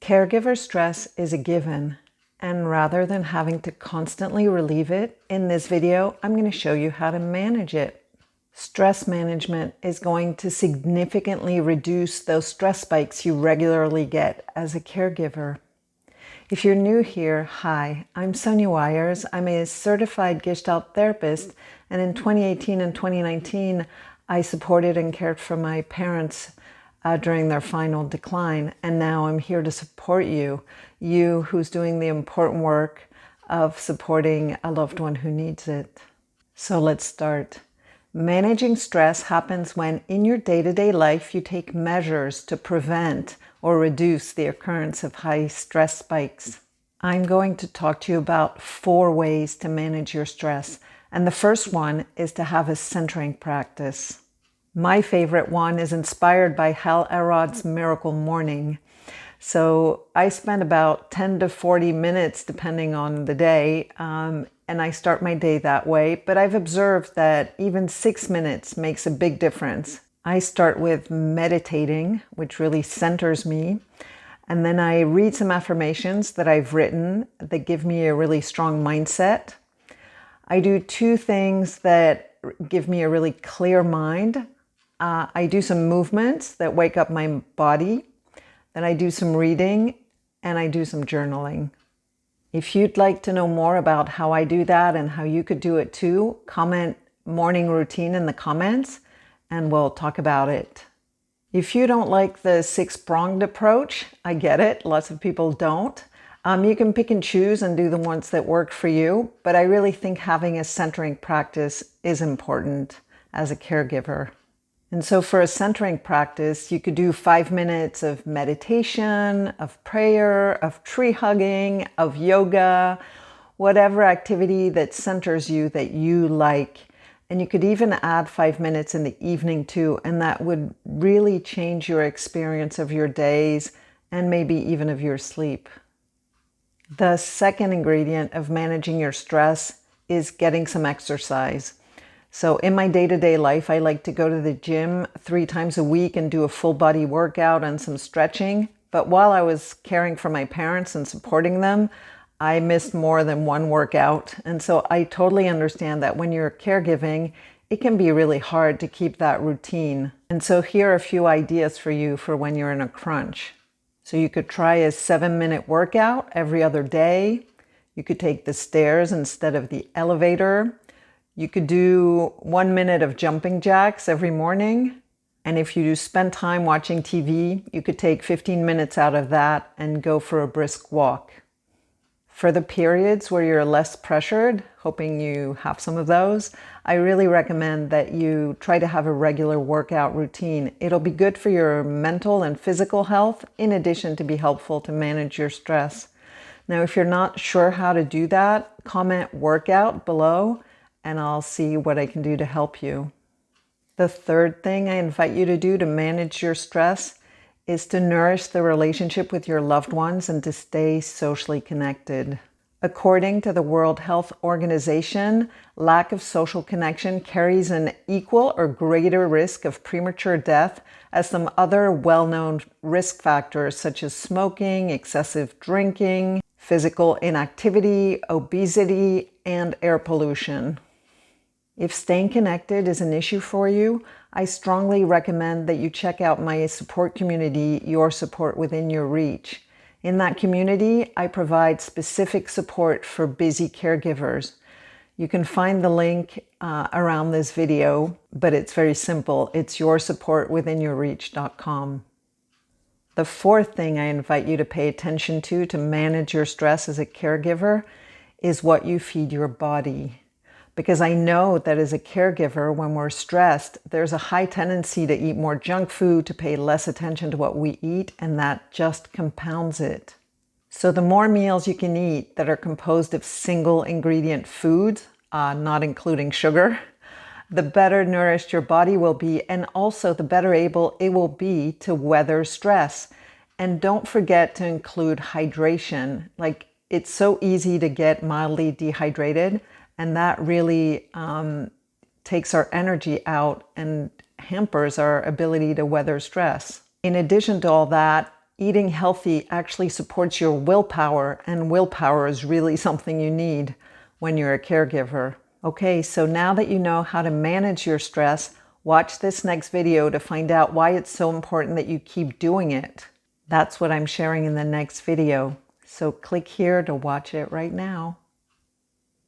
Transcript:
Caregiver stress is a given, and rather than having to constantly relieve it, in this video, I'm going to show you how to manage it. Stress management is going to significantly reduce those stress spikes you regularly get as a caregiver. If you're new here, hi, I'm Sonia Weyers. I'm a certified Gestalt therapist, and in 2018 and 2019, I supported and cared for my parents during their final decline, and now I'm here to support you who's doing the important work of supporting a loved one who needs it. So let's start. Managing stress happens when in your day-to-day life you take measures to prevent or reduce the occurrence of high stress spikes. I'm going to talk to you about 4 ways to manage your stress, and the first one is to have a centering practice. My favorite one is inspired by Hal Elrod's Miracle Morning. So I spend about 10 to 40 minutes, depending on the day, and I start my day that way. But I've observed that even 6 minutes makes a big difference. I start with meditating, which really centers me. And then I read some affirmations that I've written that give me a really strong mindset. I do 2 things that give me a really clear mind. I do some movements that wake up my body. Then I do some reading, and I do some journaling. If you'd like to know more about how I do that and how you could do it too, comment morning routine in the comments and we'll talk about it. If you don't like the 6-pronged approach, I get it. Lots of people don't. You can pick and choose and do the ones that work for you, but I really think having a centering practice is important as a caregiver. And so for a centering practice, you could do 5 minutes of meditation, of prayer, of tree hugging, of yoga, whatever activity that centers you that you like. And you could even add 5 minutes in the evening too, and that would really change your experience of your days and maybe even of your sleep. The second ingredient of managing your stress is getting some exercise. So in my day-to-day life, I like to go to the gym 3 times a week and do a full body workout and some stretching. But while I was caring for my parents and supporting them, I missed more than 1 workout. And so I totally understand that when you're caregiving, it can be really hard to keep that routine. And so here are a few ideas for you for when you're in a crunch. So you could try a 7-minute workout every other day. You could take the stairs instead of the elevator. You could do 1 minute of jumping jacks every morning. And if you spend time watching TV, you could take 15 minutes out of that and go for a brisk walk. For the periods where you're less pressured, hoping you have some of those, I really recommend that you try to have a regular workout routine. It'll be good for your mental and physical health, in addition to be helpful to manage your stress. Now, if you're not sure how to do that, comment workout below, and I'll see what I can do to help you. The third thing I invite you to do to manage your stress is to nourish the relationship with your loved ones and to stay socially connected. According to the World Health Organization, lack of social connection carries an equal or greater risk of premature death as some other well-known risk factors such as smoking, excessive drinking, physical inactivity, obesity, and air pollution. If staying connected is an issue for you, I strongly recommend that you check out my support community, Your Support Within Your Reach. In that community, I provide specific support for busy caregivers. You can find the link around this video, but it's very simple. It's yoursupportwithinyourreach.com. The fourth thing I invite you to pay attention to manage your stress as a caregiver is what you feed your body. Because I know that as a caregiver, when we're stressed, there's a high tendency to eat more junk food, to pay less attention to what we eat, and that just compounds it. So the more meals you can eat that are composed of single ingredient foods, not including sugar, the better nourished your body will be, and also the better able it will be to weather stress. And don't forget to include hydration. Like, it's so easy to get mildly dehydrated, and that really takes our energy out and hampers our ability to weather stress. In addition to all that, Eating healthy actually supports your willpower, and willpower is really something you need when you're a caregiver. Okay, so now that you know how to manage your stress, watch this next video to find out why it's so important that you keep doing it. That's what I'm sharing in the next video. So click here to watch it right now.